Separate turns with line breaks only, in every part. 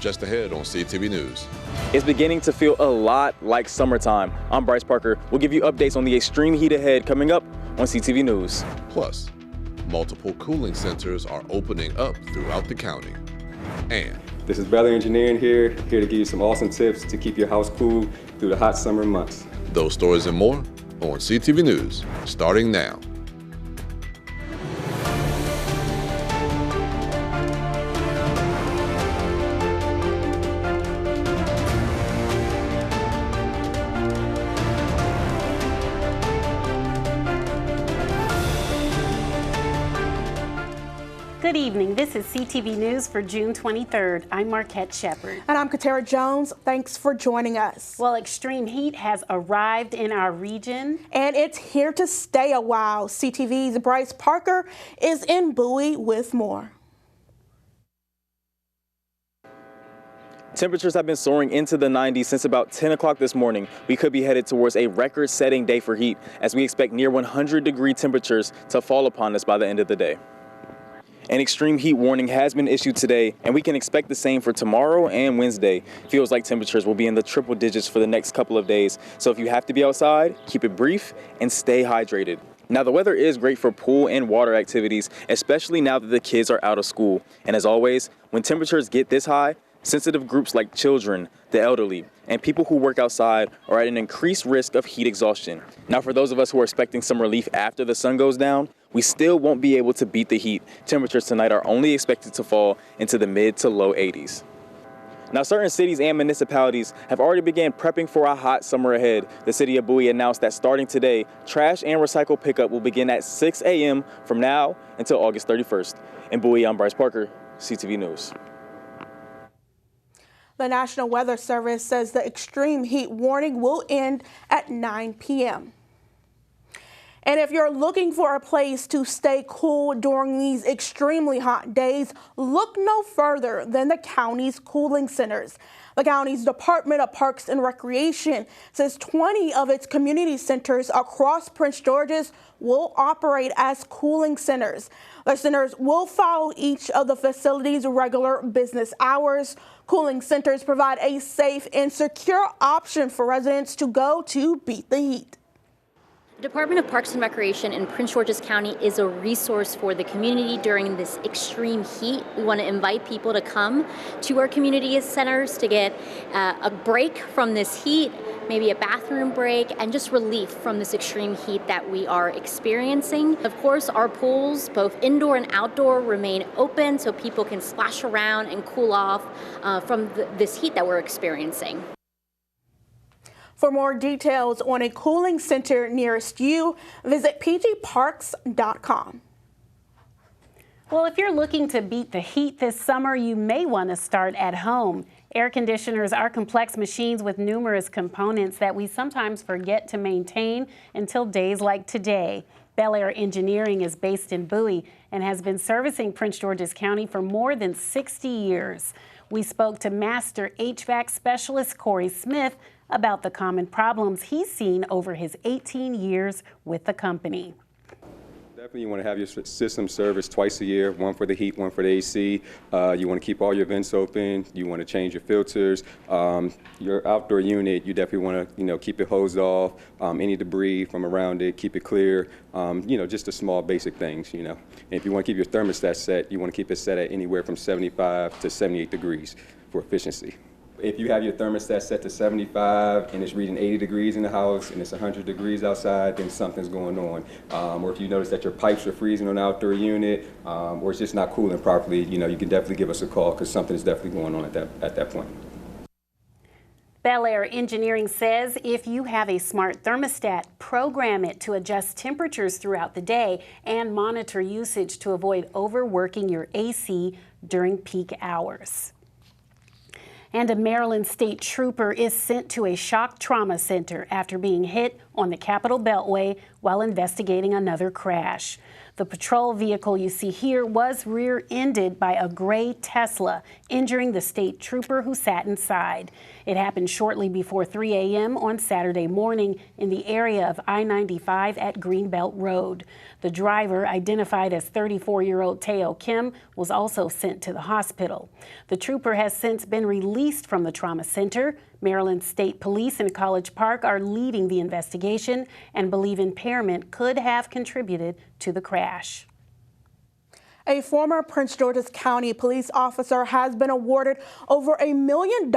just ahead on CTV News.
It's beginning to feel a lot like summertime. I'm Bryce Parker. We'll give you updates on the extreme heat ahead coming up on CTV News.
Plus, multiple cooling centers are opening up throughout the county. And
this is Bel Air Engineering here to give you some awesome tips to keep your house cool through the hot summer months.
those stories and more on CTV News, starting now.
Good evening. This is CTV News for June 23rd. I'm Marquette Shepard.
And I'm Katara Jones. Thanks for joining us.
Well, extreme heat has arrived in our region.
And it's here to stay a while. CTV's Bryce Parker is in Bowie with more.
Temperatures have been soaring into the 90s since about 10 o'clock this morning. We could be headed towards a record-setting day for heat as we expect near 100-degree temperatures to fall upon us by the end of the day. An extreme heat warning has been issued today, and we can expect the same for tomorrow and Wednesday. Feels like temperatures will be in the triple digits for the next couple of days. So if you have to be outside, keep it brief and stay hydrated. Now, the weather is great for pool and water activities, especially now that the kids are out of school. And as always, when temperatures get this high, sensitive groups like children, the elderly, and people who work outside are at an increased risk of heat exhaustion. Now, for those of us who are expecting some relief after the sun goes down, we still won't be able to beat the heat. Temperatures tonight are only expected to fall into the mid to low 80s. Now, certain cities and municipalities have already begun prepping for a hot summer ahead. The city of Bowie announced that starting today, trash and recycle pickup will begin at 6 a.m. from now until August 31st. In Bowie, I'm Bryce Parker, CTV News.
The National Weather Service says the extreme heat warning will end at 9 p.m. And if you're looking for a place to stay cool during these extremely hot days, look no further than the county's cooling centers. The county's Department of Parks and Recreation says 20 of its community centers across Prince George's will operate as cooling centers. The centers will follow each of the facility's regular business hours. Cooling centers provide a safe and secure option for residents to go to beat the heat.
The Department of Parks and Recreation in Prince George's County is a resource for the community during this extreme heat. We want to invite people to come to our community centers to get a break from this heat, maybe a bathroom break, and just relief from this extreme heat that we are experiencing. Of course, our pools, both indoor and outdoor, remain open so people can splash around and cool off from this heat that we're experiencing.
For more details on a cooling center nearest you, visit pgparks.com.
Well, if you're looking to beat the heat this summer, you may want to start at home. Air conditioners are complex machines with numerous components that we sometimes forget to maintain until days like today. Bel Air Engineering is based in Bowie and has been servicing Prince George's County for more than 60 years. We spoke to Master HVAC Specialist Corey Smith about the common problems he's seen over his 18 years with the company.
Definitely you want to have your system serviced twice a year, one for the heat, one for the AC. You want to keep all your vents open. You want to change your filters. Your outdoor unit, you definitely want to, keep it hosed off. Any debris from around it, keep it clear. Just the small basic things, And if you want to keep your thermostat set, you want to keep it set at anywhere from 75 to 78 degrees for efficiency. If you have your thermostat set to 75 and it's reading 80 degrees in the house and it's 100 degrees outside, then something's going on. Or if you notice that your pipes are freezing on the outdoor unit, or it's just not cooling properly, you can definitely give us a call because something's definitely going on at that point.
Bel Air Engineering says if you have a smart thermostat, program it to adjust temperatures throughout the day and monitor usage to avoid overworking your AC during peak hours. And a Maryland state trooper is sent to a shock trauma center after being hit on the Capitol Beltway while investigating another crash. The patrol vehicle you see here was rear-ended by a gray Tesla, injuring the state trooper who sat inside. It happened shortly before 3 a.m. on Saturday morning in the area of I-95 at Greenbelt Road. The driver, identified as 34-year-old Teo Kim, was also sent to the hospital. The trooper has since been released from the trauma center. Maryland State Police in College Park are leading the investigation and believe impairment could have contributed to the crash.
A former Prince George's County police officer has been awarded over $1 million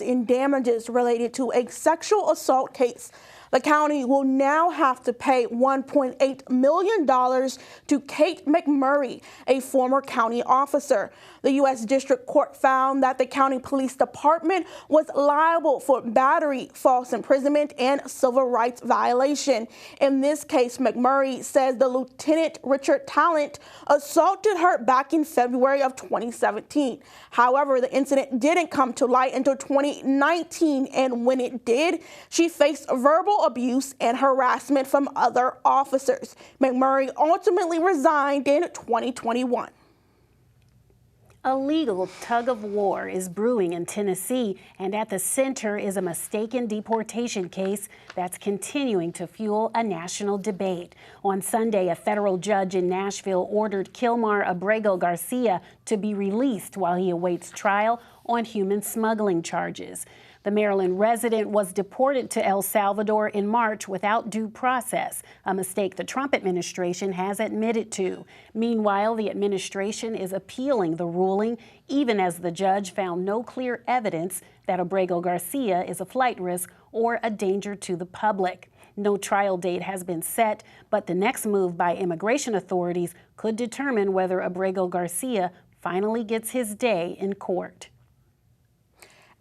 in damages related to a sexual assault case. The county will now have to pay $1.8 million to Kate McMurray, a former county officer. The U.S. District Court found that the county police department was liable for battery, false imprisonment, and civil rights violation. In this case, McMurray says the Lieutenant Richard Talent assaulted her back in February of 2017. However, the incident didn't come to light until 2019, and when it did, she faced verbal abuse and harassment from other officers. McMurray ultimately resigned in 2021.
A legal tug of war is brewing in Tennessee, and at the center is a mistaken deportation case that's continuing to fuel a national debate. On Sunday, a federal judge in Nashville ordered Kilmar Abrego Garcia to be released while he awaits trial on human smuggling charges. The Maryland resident was deported to El Salvador in March without due process, a mistake the Trump administration has admitted to. Meanwhile, the administration is appealing the ruling, even as the judge found no clear evidence that Abrego Garcia is a flight risk or a danger to the public. No trial date has been set, but the next move by immigration authorities could determine whether Abrego Garcia finally gets his day in court.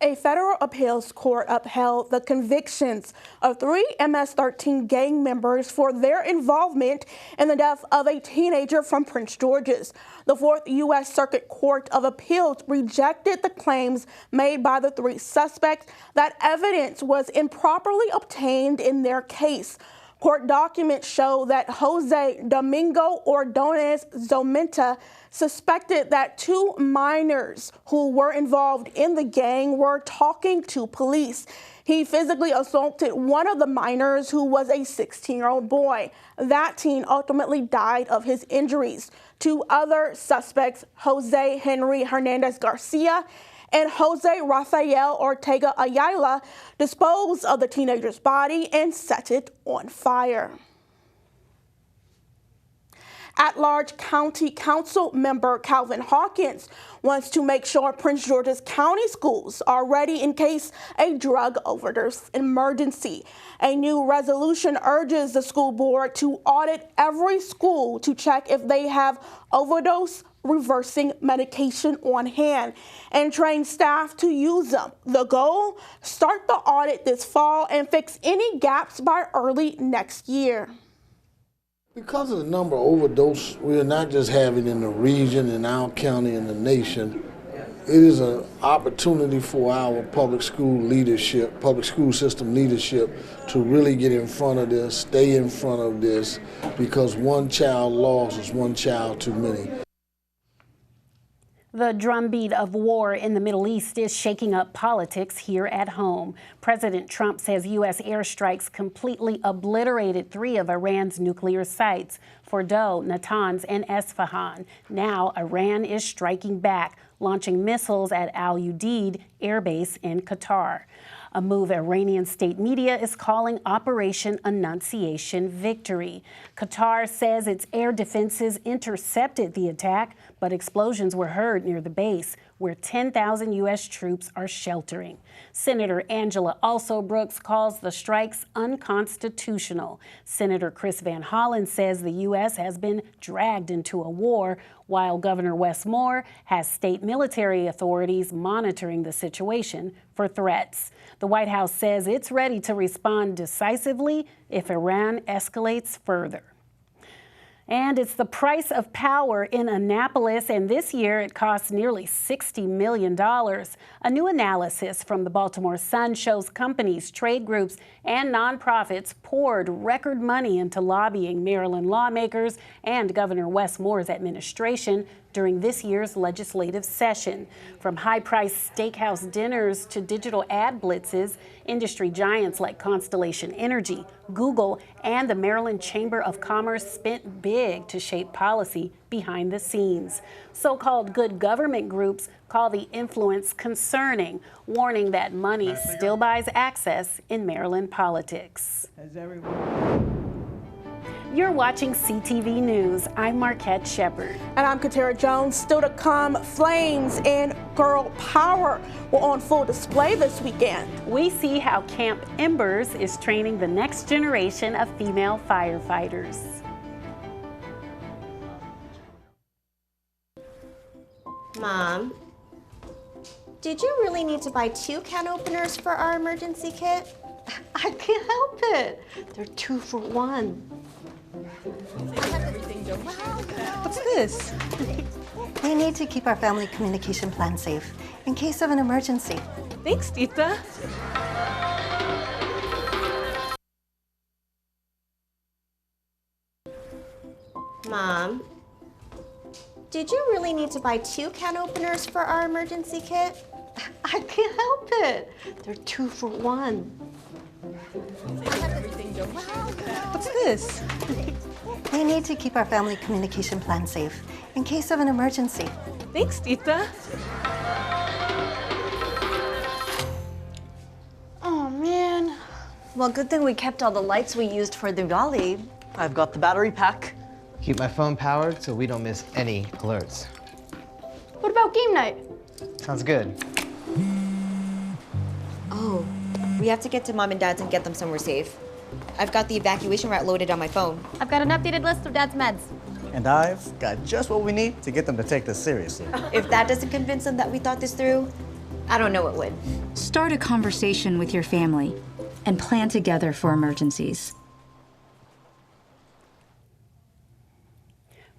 A federal appeals court upheld the convictions of 3 MS-13 gang members for their involvement in the death of a teenager from Prince George's. The 4th U.S. Circuit Court of Appeals rejected the claims made by the 3 suspects that evidence was improperly obtained in their case. Court documents show that Jose Domingo Ordonez Zomenta suspected that 2 minors who were involved in the gang were talking to police. He physically assaulted one of the minors, who was a 16-year-old boy. That teen ultimately died of his injuries. 2 other suspects, Jose Henry Hernandez Garcia and Jose Rafael Ortega Ayala, disposed of the teenager's body and set it on fire. At-large County Council member Calvin Hawkins wants to make sure Prince George's County schools are ready in case a drug overdose emergency. A new resolution urges the school board to audit every school to check if they have overdose reversing medication on hand and train staff to use them. The goal? Start the audit this fall and fix any gaps by early next year.
Because of the number of overdose we're not just having in the region, in our county, and the nation, it is an opportunity for our public school leadership, public school system leadership, to really get in front of this, stay in front of this, because one child lost is one child too many.
The drumbeat of war in the Middle East is shaking up politics here at home. President Trump says U.S. airstrikes completely obliterated 3 of Iran's nuclear sites, Fordow, Natanz, and Esfahan. Now Iran is striking back, launching missiles at Al Udeid Air Base in Qatar. A move Iranian state media is calling Operation Annunciation Victory. Qatar says its air defenses intercepted the attack, but explosions were heard near the base, where 10,000 U.S. troops are sheltering. Senator Angela Alsobrooks calls the strikes unconstitutional. Senator Chris Van Hollen says the U.S. has been dragged into a war, while Governor Wes Moore has state military authorities monitoring the situation for threats. The White House says it's ready to respond decisively if Iran escalates further. And it's the price of power in Annapolis, and this year it costs nearly $60 million. A new analysis from the Baltimore Sun shows companies, trade groups, and nonprofits poured record money into lobbying Maryland lawmakers and Governor Wes Moore's administration during this year's legislative session. From high-priced steakhouse dinners to digital ad blitzes, industry giants like Constellation Energy, Google, and the Maryland Chamber of Commerce spent big to shape policy behind the scenes. So-called good government groups call the influence concerning, warning that money still buys access in Maryland politics. You're watching CTV News. I'm Marquette Shepard.
And I'm Katara Jones. Still to come, flames and girl power were on full display this weekend.
We see how Camp Embers is training the next generation of female firefighters.
Mom, did you really need to buy 2 can openers for our emergency kit?
I can't help it. They're 2 for 1. What's this?
We need to keep our family communication plan safe in case of an emergency.
Thanks, Tita.
Mom, did you really need to buy 2 can openers for our emergency kit?
I can't help it. They're 2 for 1. What's this?
We need to keep our family communication plan safe in case of an emergency.
Thanks, Tita.
Oh, man.
Well, good thing we kept all the lights we used for Diwali.
I've got the battery pack.
Keep my phone powered so we don't miss any alerts.
What about game night?
Sounds good.
Oh, we have to get to Mom and Dad's and get them somewhere safe. I've got the evacuation route loaded on my phone.
I've got an updated list of Dad's meds.
And I've got just what we need to get them to take this seriously.
If that doesn't convince them that we thought this through, I don't know what would.
Start a conversation with your family and plan together for emergencies.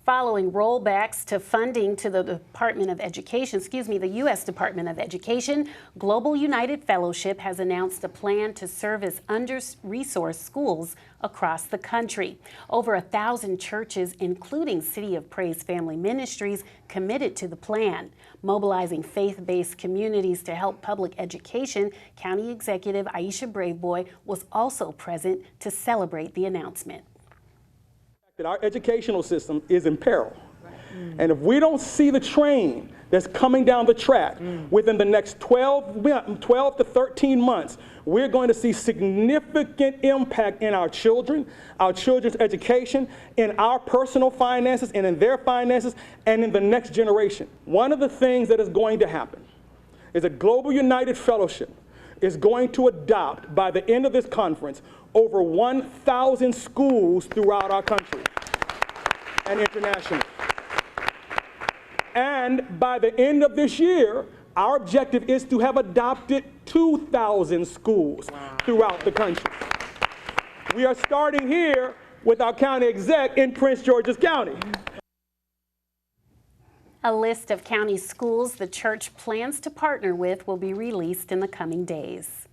Following rollbacks to funding to the Department of Education, the U.S. Department of Education, Global United Fellowship has announced a plan to service under-resourced schools across the country. Over 1,000 churches, including City of Praise Family Ministries, committed to the plan. Mobilizing faith-based communities to help public education, County Executive Aisha Braveboy was also present to celebrate the announcement.
That our educational system is in peril. And if we don't see the train that's coming down the track within the next 12 to 13 months, we're going to see significant impact in our children, our children's education, in our personal finances and in their finances, and in the next generation. One of the things that is going to happen is that Global United Fellowship is going to adopt, by the end of this conference, over 1,000 schools throughout our country and internationally. And by the end of this year, our objective is to have adopted 2,000 schools throughout the country. We are starting here with our county exec in Prince George's County.
A list of county schools the church plans to partner with will be released in the coming days.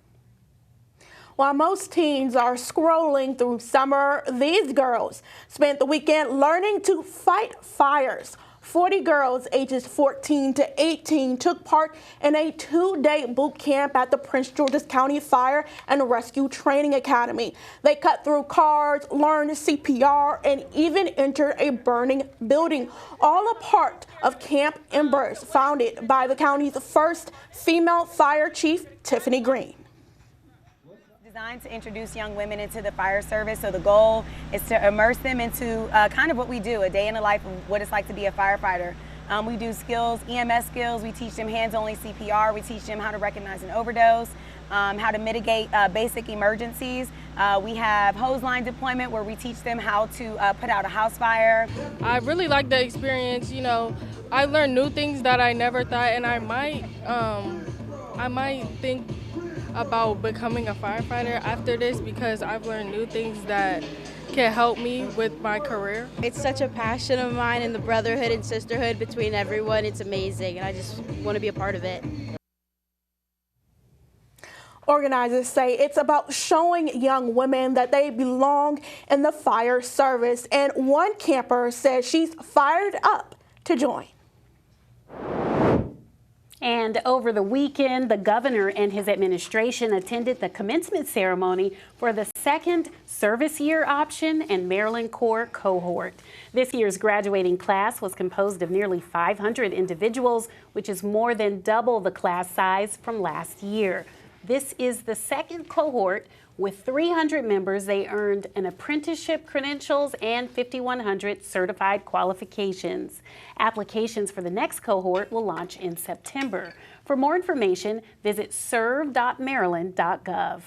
While most teens are scrolling through summer, these girls spent the weekend learning to fight fires. 40 girls ages 14 to 18 took part in a 2-day boot camp at the Prince George's County Fire and Rescue Training Academy. They cut through cars, learned CPR, and even entered a burning building, all a part of Camp Embers, founded by the county's first female fire chief, Tiffany Green.
Designed to introduce young women into the fire service, so the goal is to immerse them into kind of what we do, a day in the life of what it's like to be a firefighter. We do skills, EMS skills, we teach them hands-only CPR, we teach them how to recognize an overdose, how to mitigate basic emergencies. We have hose line deployment where we teach them how to put out a house fire.
I really like the experience. You know, I learned new things that I never thought, and I might think about becoming a firefighter after this, because I've learned new things that can help me with my career.
It's such a passion of mine, and the brotherhood and sisterhood between everyone, it's amazing, and I just want to be a part of it.
Organizers say it's about showing young women that they belong in the fire service, and one camper says she's fired up to join.
And over the weekend, the governor and his administration attended the commencement ceremony for the second service year option and Maryland Corps cohort. This year's graduating class was composed of nearly 500 individuals, which is more than double the class size from last year. This is the second cohort. With 300 members, they earned an apprenticeship credentials and 5,100 certified qualifications. Applications for the next cohort will launch in September. For more information, visit serve.maryland.gov.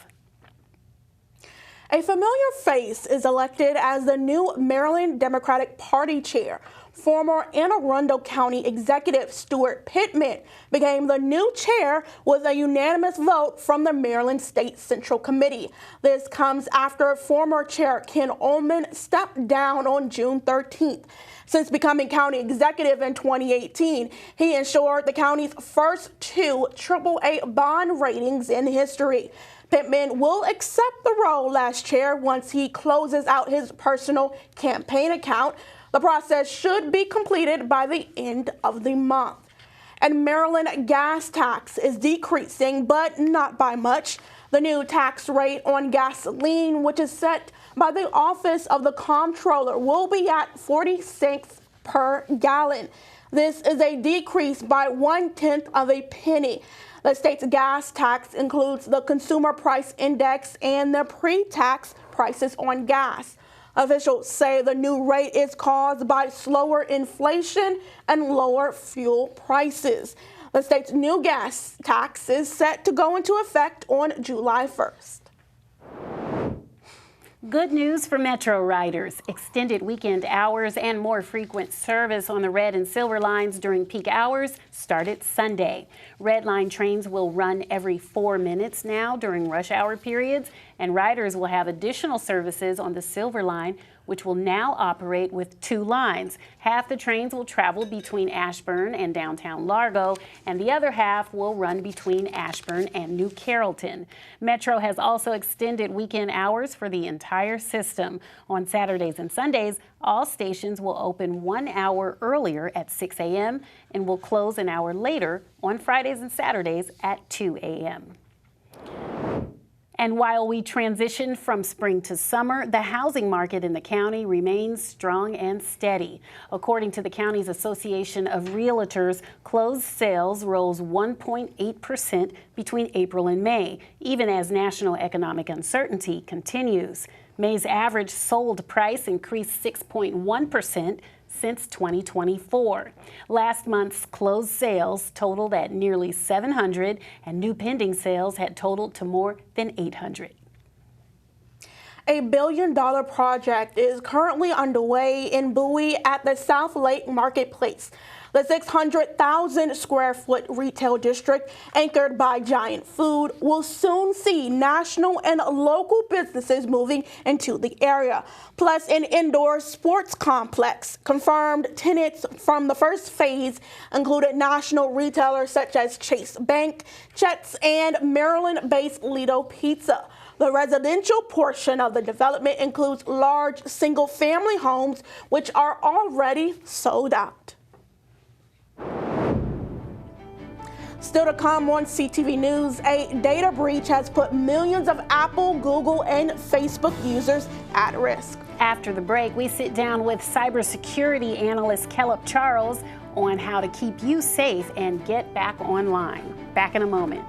A familiar face is elected as the new Maryland Democratic Party chair. Former Anne Arundel County Executive Stuart Pittman became the new chair with a unanimous vote from the Maryland State Central Committee. This comes after former chair Ken Ullman stepped down on June 13th. Since becoming county executive in 2018, he ensured the county's first 2 AAA bond ratings in history. Pittman will accept the role as chair once he closes out his personal campaign account. The process should be completed by the end of the month. And Maryland gas tax is decreasing, but not by much. The new tax rate on gasoline, which is set by the Office of the Comptroller, will be at 40 cents per gallon. This is a decrease by 1/10 of a penny. The state's gas tax includes the Consumer Price Index and the pre-tax prices on gas. Officials say the new rate is caused by slower inflation and lower fuel prices. The state's new gas tax is set to go into effect on July 1st.
Good news for Metro riders. Extended weekend hours and more frequent service on the Red and Silver lines during peak hours started Sunday. Red Line trains will run every 4 minutes now during rush hour periods, and riders will have additional services on the Silver Line, which will now operate with 2 lines. Half the trains will travel between Ashburn and downtown Largo, and the other half will run between Ashburn and New Carrollton. Metro has also extended weekend hours for the entire system. On Saturdays and Sundays, all stations will open 1 hour earlier at 6 a.m. and will close an hour later on Fridays and Saturdays at 2 a.m. And while we transition from spring to summer, the housing market in the county remains strong and steady. According to the county's Association of Realtors, closed sales rose 1.8% between April and May, even as national economic uncertainty continues. May's average sold price increased 6.1% since 2024. Last month's closed sales totaled at nearly 700, and new pending sales had totaled to more than 800.
A $1 billion project is currently underway in Bowie at the South Lake Marketplace. The 600,000 square foot retail district, anchored by Giant Food, will soon see national and local businesses moving into the area, plus an indoor sports complex. Confirmed tenants from the first phase included national retailers such as Chase Bank, Chet's, and Maryland-based Lido Pizza. The residential portion of the development includes large single-family homes, which are already sold out. Still to come on CTV News, a data breach has put millions of Apple, Google, and Facebook users at risk.
After the break, we sit down with cybersecurity analyst Kellop Charles on how to keep you safe and get back online. Back in a moment.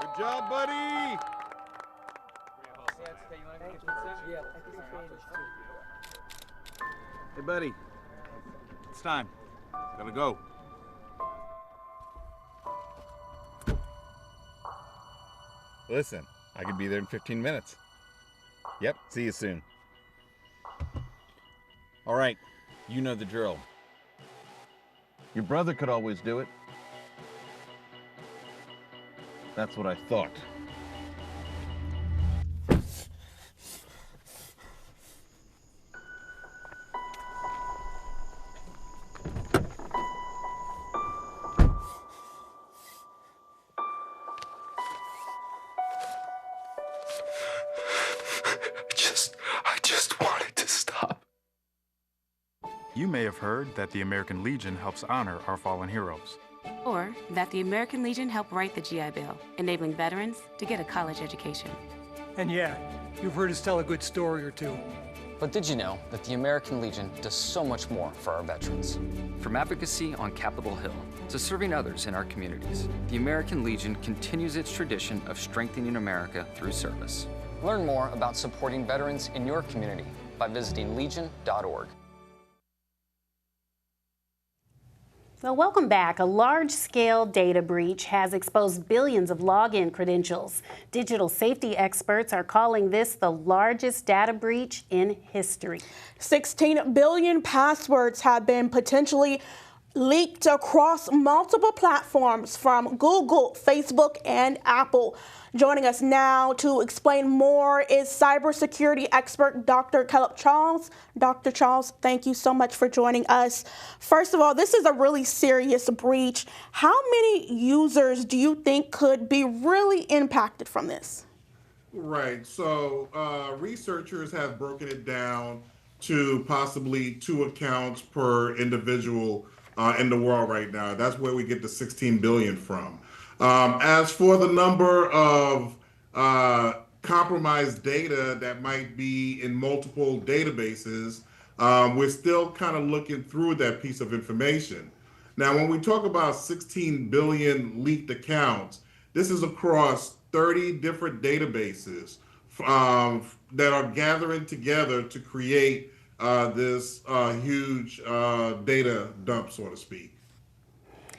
Good job, buddy. Hey, buddy. It's time. Gotta go. Listen, I could be there in 15 minutes. Yep, see you soon. All right, you know the drill.
Your brother could always do it. That's what I thought.
I just wanted to stop.
You may have heard that the American Legion helps honor our fallen heroes.
Or that the American Legion helped write the GI Bill, enabling veterans to get a college education.
And yeah, you've heard us tell a good story or two.
But did you know that the American Legion does so much more for our veterans?
From advocacy on Capitol Hill to serving others in our communities, the American Legion continues its tradition of strengthening America through service.
Learn more about supporting veterans in your community by visiting legion.org.
Well, welcome back. A large-scale data breach has exposed billions of login credentials. Digital safety experts are calling this the largest data breach in history.
16 billion passwords have been potentially leaked across multiple platforms from Google, Facebook, and Apple. Joining us now to explain more is cybersecurity expert Dr. Caleb Charles. Dr. Charles, thank you so much for joining us. First of all, this is a really serious breach. How many users do you think could be really impacted from this?
Right. So researchers have broken it down to possibly 2 accounts per individual in the world right now. That's where we get the 16 billion from. As for the number of compromised data that might be in multiple databases, we're still kind of looking through that piece of information. Now, when we talk about 16 billion leaked accounts, this is across 30 different databases that are gathering together to create this huge data dump, so to speak.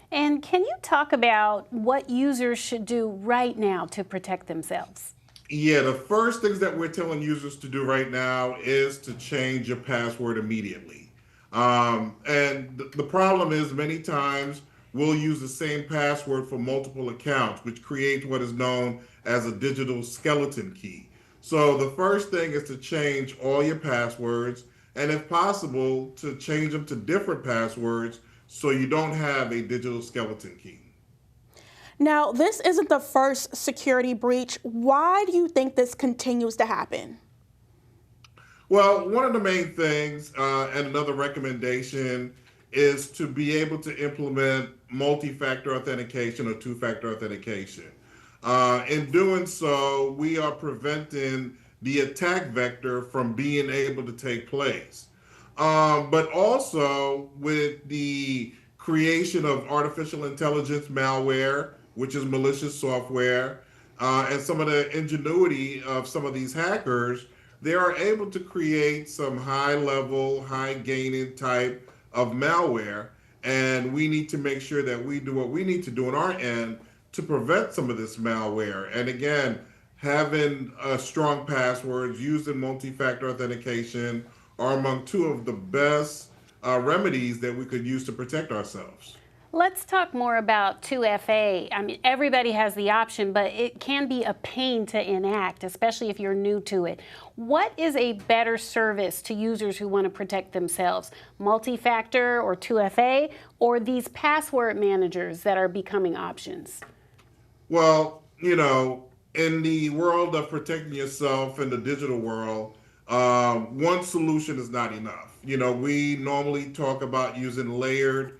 And can you talk about what users should do right now to protect themselves?
Yeah, the first things that we're telling users to do right now is to change your password immediately. And the problem is many times we'll use the same password for multiple accounts, which creates what is known as a digital skeleton key. So the first thing is to change all your passwords, and if possible, to change them to different passwords so you don't have a digital skeleton key.
Now, this isn't the first security breach. Why do you think this continues to happen?
Well, one of the main things and another recommendation is to be able to implement multi-factor authentication or two-factor authentication. In doing so, we are preventing the attack vector from being able to take place. But also with the creation of artificial intelligence malware, which is malicious software, and some of the ingenuity of some of these hackers, they are able to create some high-level, high-gaining type of malware, and we need to make sure that we do what we need to do on our end to prevent some of this malware. And again, having strong passwords, using multi-factor authentication are among 2 of the best remedies that we could use to protect ourselves.
Let's talk more about 2FA. I mean, everybody has the option, but it can be a pain to enact, especially if you're new to it. What is a better service to users who want to protect themselves? Multi-factor or 2FA, or these password managers that are becoming options?
Well, you know, in the world of protecting yourself in the digital world, one solution is not enough. You know, we normally talk about using layered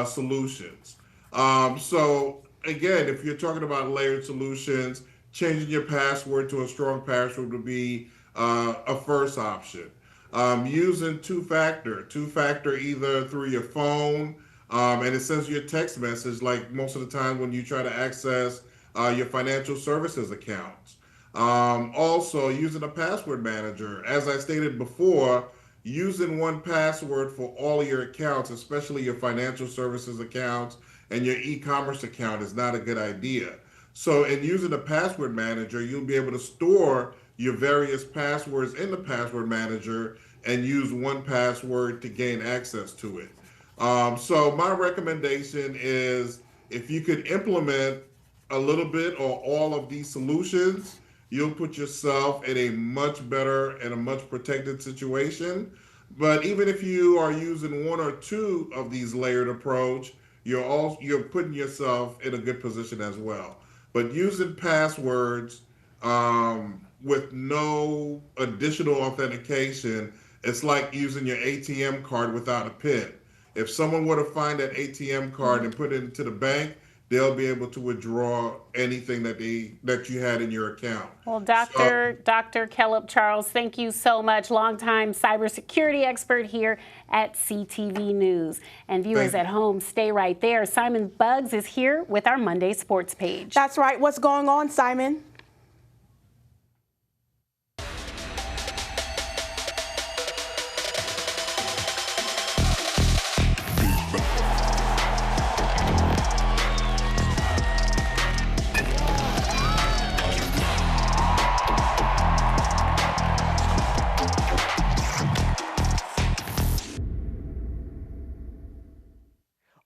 solutions. So again, if you're talking about layered solutions, changing your password to a strong password would be a first option. Using two-factor either through your phone, and it sends you a text message like most of the time when you try to access your financial services accounts. Also, using a password manager. As I stated before, using one password for all of your accounts, especially your financial services accounts and your e-commerce account, is not a good idea. So in using a password manager, you'll be able to store your various passwords in the password manager and use one password to gain access to it. So my recommendation is if you could implement a little bit or all of these solutions, you'll put yourself in a much better and a much protected situation. But even if you are using one or two of these layered approach, you're putting yourself in a good position as well. But using passwords with no additional authentication, it's like using your ATM card without a PIN. If someone were to find that ATM card and put it into the bank, they'll be able to withdraw anything that you had in your account.
Well, Dr. Kellop Charles, thank you so much. Longtime cybersecurity expert here at CTV News. And viewers at home, stay right there. Simon Buggs is here with our Monday Sports page.
That's right. What's going on, Simon?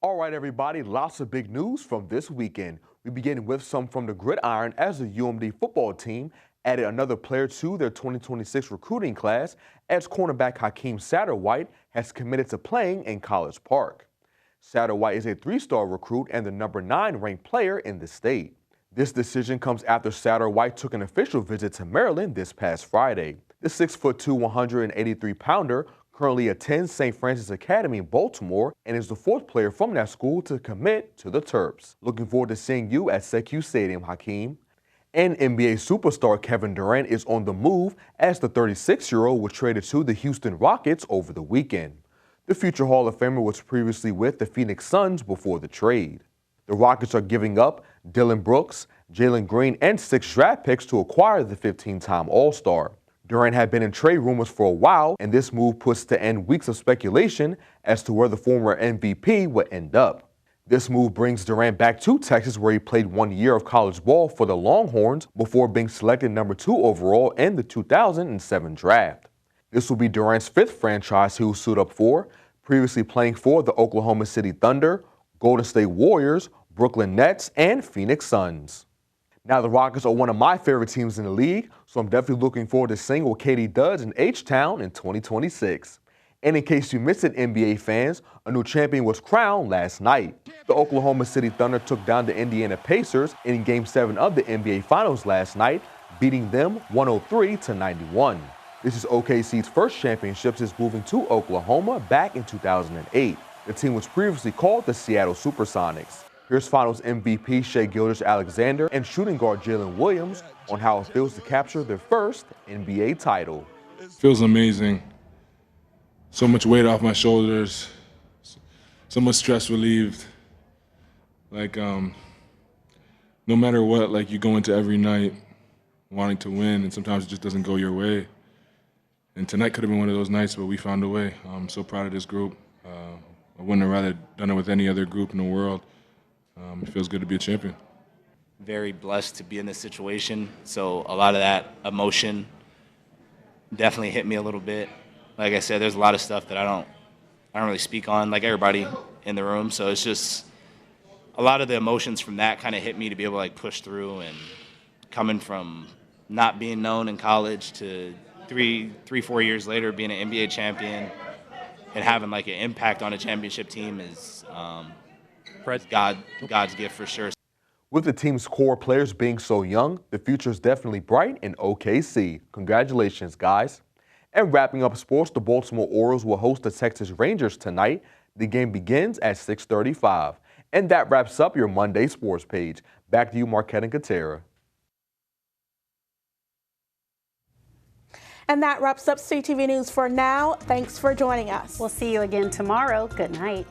All right, everybody, lots of big news from this weekend. We begin with some from the gridiron as the UMD football team added another player to their 2026 recruiting class as cornerback Hakeem Satterwhite has committed to playing in College Park. Satterwhite is a 3-star recruit and the number 9 ranked player in the state. This decision comes after Satterwhite took an official visit to Maryland this past Friday. The 6'2", 183-pounder currently attends St. Francis Academy in Baltimore and is the 4th player from that school to commit to the Terps. Looking forward to seeing you at SECU Stadium, Hakeem. And NBA superstar Kevin Durant is on the move as the 36-year-old was traded to the Houston Rockets over the weekend. The future Hall of Famer was previously with the Phoenix Suns before the trade. The Rockets are giving up Dylan Brooks, Jalen Green, and 6 draft picks to acquire the 15-time All-Star. Durant had been in trade rumors for a while, and this move puts to end weeks of speculation as to where the former MVP would end up. This move brings Durant back to Texas, where he played 1 year of college ball for the Longhorns before being selected number 2 overall in the 2007 draft. This will be Durant's 5th franchise he will suit up for, previously playing for the Oklahoma City Thunder, Golden State Warriors, Brooklyn Nets, and Phoenix Suns. Now, the Rockets are one of my favorite teams in the league, so I'm definitely looking forward to seeing what Katie does in H-Town in 2026. And in case you missed it, NBA fans, a new champion was crowned last night. The Oklahoma City Thunder took down the Indiana Pacers in Game 7 of the NBA Finals last night, beating them 103-91. This is OKC's first championship since moving to Oklahoma back in 2008. The team was previously called the Seattle Supersonics. Here's Finals MVP Shai Gilgeous-Alexander and shooting guard Jalen Williams on how it feels to capture their first NBA title.
Feels amazing. So much weight off my shoulders. So much stress relieved. Like, no matter what, like you go into every night wanting to win, and sometimes it just doesn't go your way. And tonight could have been one of those nights, but we found a way. I'm so proud of this group. I wouldn't have rather done it with any other group in the world. It feels good to be a champion.
Very blessed to be in this situation. So a lot of that emotion definitely hit me a little bit. Like I said, there's a lot of stuff that I don't really speak on, like everybody in the room. So it's just a lot of the emotions from that kind of hit me to be able to like push through, and coming from not being known in college to 4 years later being an NBA champion and having like an impact on a championship team is God's gift for sure.
With the team's core players being so young, the future is definitely bright in OKC. Congratulations, guys. And wrapping up sports, the Baltimore Orioles will host the Texas Rangers tonight. The game begins at 6:35. And that wraps up your Monday sports page. Back to you, Marquette and Katera.
And that wraps up CTV News for now. Thanks for joining us.
We'll see you again tomorrow. Good night.